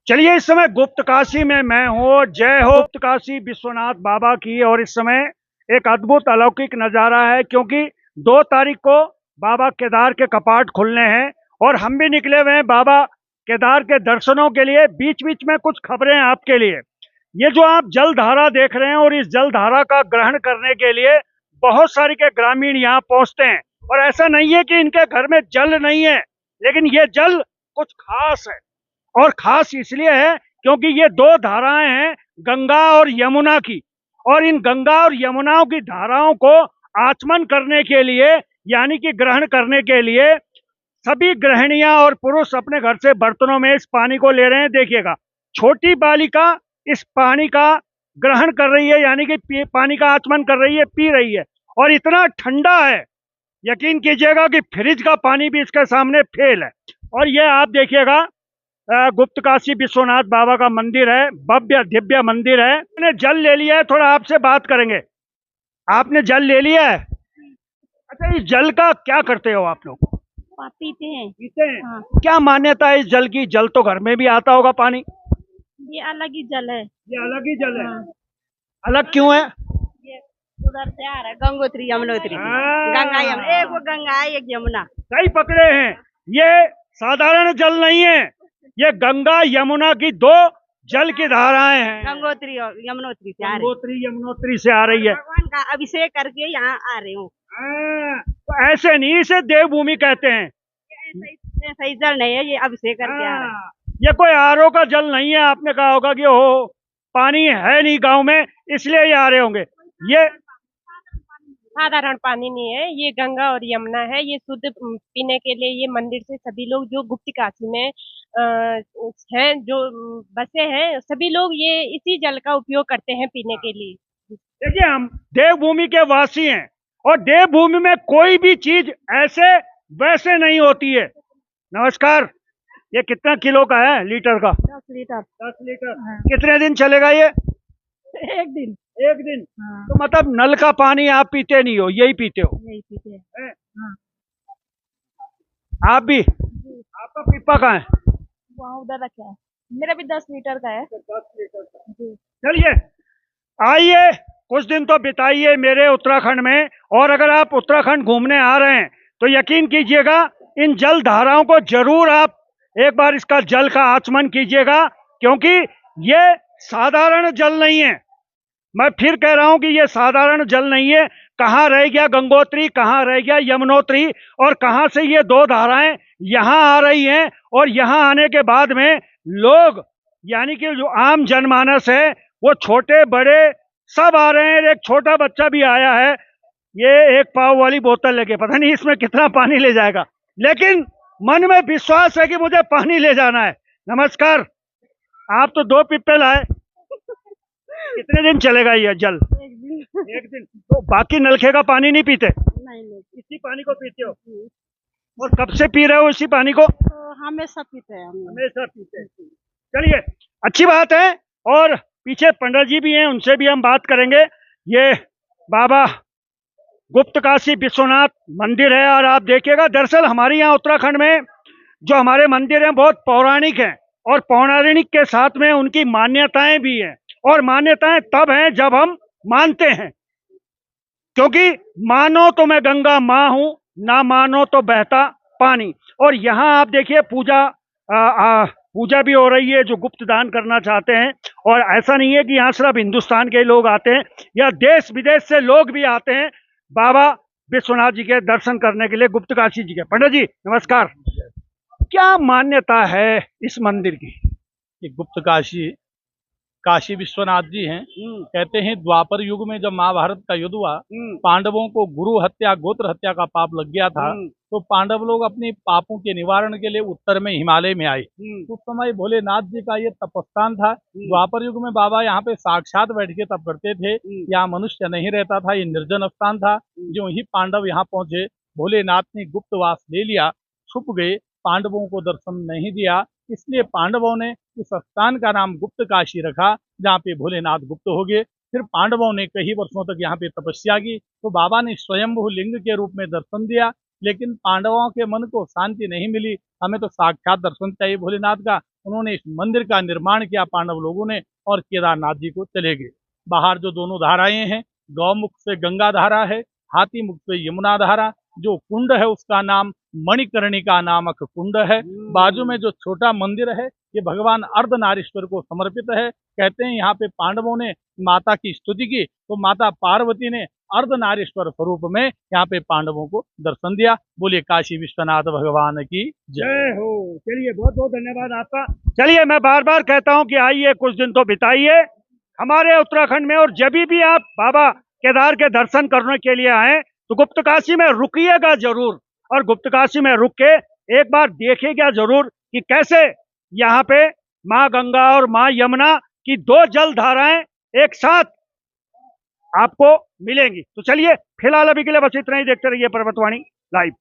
चलिए, इस समय गुप्त काशी में मैं हूँ। जय हो गुप्त काशी विश्वनाथ बाबा की। और इस समय एक अद्भुत अलौकिक नज़ारा है, क्योंकि 2 तारीख को बाबा केदार के कपाट खुलने हैं और हम भी निकले हुए हैं बाबा केदार के दर्शनों के लिए। बीच बीच में कुछ खबरें आपके लिए। ये जो आप जल धारा देख रहे हैं, और इस जल धारा का ग्रहण करने के लिए बहुत सारे के ग्रामीण यहाँ पहुंचते हैं। और ऐसा नहीं है कि इनके घर में जल नहीं है, लेकिन ये जल कुछ खास है। और खास इसलिए है क्योंकि ये 2 धाराएं हैं, गंगा और यमुना की। और इन गंगा और यमुनाओं की धाराओं को आचमन करने के लिए, यानी कि ग्रहण करने के लिए, सभी गृहिणियां और पुरुष अपने घर से बर्तनों में इस पानी को ले रहे हैं। देखिएगा, छोटी बालिका इस पानी का ग्रहण कर रही है, यानी कि पानी का आचमन कर रही है, पी रही है। और इतना ठंडा है, यकीन कीजिएगा कि फ्रिज का पानी भी इसके सामने फेल है। और ये आप देखिएगा, गुप्त काशी विश्वनाथ बाबा का मंदिर है, भव्य दिव्य मंदिर है। मैंने जल ले लिया है, थोड़ा आपसे बात करेंगे। आपने जल ले लिया है? अच्छा, इस जल का क्या करते हो आप लोग? पीते हैं। पीते हैं? हाँ, क्या मान्यता है इस जल की? जल तो घर में भी आता होगा पानी। ये अलग ही जल है। ये अलग ही जल है। हाँ, अलग क्यों है? ये उधर से आ रहा है, गंगोत्री यमुनोत्री। हाँ। गंगा यमुना, एक वो गंगा है, एक यमुना। सही पकड़े हैं। ये साधारण जल नहीं है, ये गंगा यमुना की 2 जल की धाराएं हैं। गंगोत्री और यमुनोत्री से आ रहे हैं। गंगोत्री यमुनोत्री से आ रही है। भगवान का अभिषेक करके यहाँ आ रहे हूँ। हाँ, तो ऐसे नहीं, इसे देवभूमि कहते हैं। ऐसा ही जल नहीं है, ये अभिषेक करके आ रहा है। हाँ, ये कोई आरओ का जल नहीं है। आपने कहा होगा कि ओ, पानी है नहीं गांव में, इसलिए ये आ रहे होंगे। ये साधारण पानी नहीं है, ये गंगा और यमुना है। ये शुद्ध पीने के लिए ये मंदिर से सभी लोग जो गुप्त काशी में हैं, जो बसे हैं, सभी लोग ये इसी जल का उपयोग करते हैं पीने के लिए। देखिए, हम देवभूमि के वासी हैं, और देवभूमि में कोई भी चीज ऐसे वैसे नहीं होती है। नमस्कार। ये कितना किलो का है? लीटर का? 10 लीटर। 10 लीटर। हाँ। कितने दिन चलेगा ये? एक दिन। एक दिन। हाँ, तो मतलब नल का पानी आप पीते नहीं हो, यही पीते हो? यही पीते हैं। हैं? हाँ, आप भी? आपका पीपा कहाँ है? वहाँ उधर रखा है। मेरा भी 10 लीटर का है। 10 लीटर का। जी। चलिए, आइए, कुछ दिन तो बिताइए मेरे उत्तराखंड में। और अगर आप उत्तराखंड घूमने आ रहे हैं तो यकीन कीजिएगा, इन जल धाराओं को जरूर आप एक बार इसका जल का आचमन कीजिएगा, क्योंकि ये साधारण जल नहीं है। मैं फिर कह रहा हूं कि ये साधारण जल नहीं है। कहाँ रह गया गंगोत्री, कहाँ रह गया यमुनोत्री, और कहाँ से ये 2 धाराएं यहाँ आ रही हैं। और यहाँ आने के बाद में लोग, यानी कि जो आम जनमानस है, वो छोटे बड़े सब आ रहे हैं। एक छोटा बच्चा भी आया है, ये 1 पाव वाली बोतल लेके, पता नहीं इसमें कितना पानी ले जाएगा, लेकिन मन में विश्वास है कि मुझे पानी ले जाना है। नमस्कार। आप तो 2 पिप्पे लाए। कितने दिन चलेगा ये जल? एक दिन। एक दिन। तो बाकी नलखे का पानी नहीं पीते? नहीं नहीं, इसी पानी को पीते हो? और कब से पी रहे हो इसी पानी को? तो हमेशा पीते हैं हम। हमेशा पीते हैं। चलिए, अच्छी बात है। और पीछे पंडित जी भी हैं, उनसे भी हम बात करेंगे। ये बाबा गुप्त काशी विश्वनाथ मंदिर है। और आप देखिएगा, दरअसल हमारे यहाँ उत्तराखंड में जो हमारे मंदिर हैं बहुत पौराणिक हैं, और पौराणिक के साथ में उनकी मान्यताएं भी हैं। और मान्यताएं तब हैं जब हम मानते हैं, क्योंकि मानो तो मैं गंगा माँ हूं, ना मानो तो बहता पानी। और यहाँ आप देखिए, पूजा भी हो रही है, जो गुप्त दान करना चाहते हैं। और ऐसा नहीं है कि यहाँ सिर्फ हिंदुस्तान के लोग आते हैं, या देश विदेश से लोग भी आते हैं बाबा विश्वनाथ जी के दर्शन करने के लिए, गुप्त काशी जी के। पंडित जी नमस्कार। क्या मान्यता है इस मंदिर की? कि गुप्त काशी काशी विश्वनाथ जी हैं। कहते हैं द्वापर युग में जब महाभारत का युद्ध हुआ, पांडवों को गुरु हत्या गोत्र हत्या का पाप लग गया था। तो पांडव लोग अपने पापों के निवारण के लिए उत्तर में हिमालय में आए। उस समय भोलेनाथ जी का ये तपस्थान था। द्वापर युग में बाबा यहाँ पे साक्षात बैठ के तप करते थे। यहाँ मनुष्य नहीं रहता था, ये निर्जन स्थान था। जो ही पांडव यहाँ पहुंचे, भोलेनाथ ने गुप्तवास ले लिया, छुप गए, पांडवों को दर्शन नहीं दिया। इसलिए पांडवों ने इस स्थान का नाम गुप्त काशी रखा, जहाँ पे भोलेनाथ गुप्त हो गए। फिर पांडवों ने कई वर्षों तक यहाँ पे तपस्या की, तो बाबा ने स्वयंभू लिंग के रूप में दर्शन दिया। लेकिन पांडवों के मन को शांति नहीं मिली, हमें तो साक्षात दर्शन चाहिए भोलेनाथ का। उन्होंने इस मंदिर का निर्माण किया पांडव लोगों ने, और केदारनाथ जी को चले गए। बाहर जो दोनों धाराएं हैं, गौमुख से गंगा धारा है, हाथी मुख से यमुना धारा, जो कुंड है उसका नाम मणिकर्णिका नामक कुंड है। बाजू में जो छोटा मंदिर है ये भगवान अर्धनारीश्वर को समर्पित है। कहते हैं यहाँ पे पांडवों ने माता की स्तुति की तो माता पार्वती ने अर्धनारीश्वर स्वरूप में यहाँ पे पांडवों को दर्शन दिया। बोलिए काशी विश्वनाथ भगवान की जय हो। चलिए बहुत बहुत धन्यवाद आपका। चलिए मैं बार बार कहता हूँ कि आइए कुछ दिन तो बिताइए हमारे उत्तराखंड में, और जब भी आप बाबा केदार के दर्शन करने के लिए आए तो गुप्तकाशी में रुकिएगा जरूर, और गुप्तकाशी में रुक के एक बार देखिएगा जरूर कि कैसे यहाँ पे माँ गंगा और माँ यमुना की दो जल धाराएं एक साथ आपको मिलेंगी। तो चलिए फिलहाल अभी के लिए बस इतना ही। देखते रहिए पर्वतवाणी लाइव।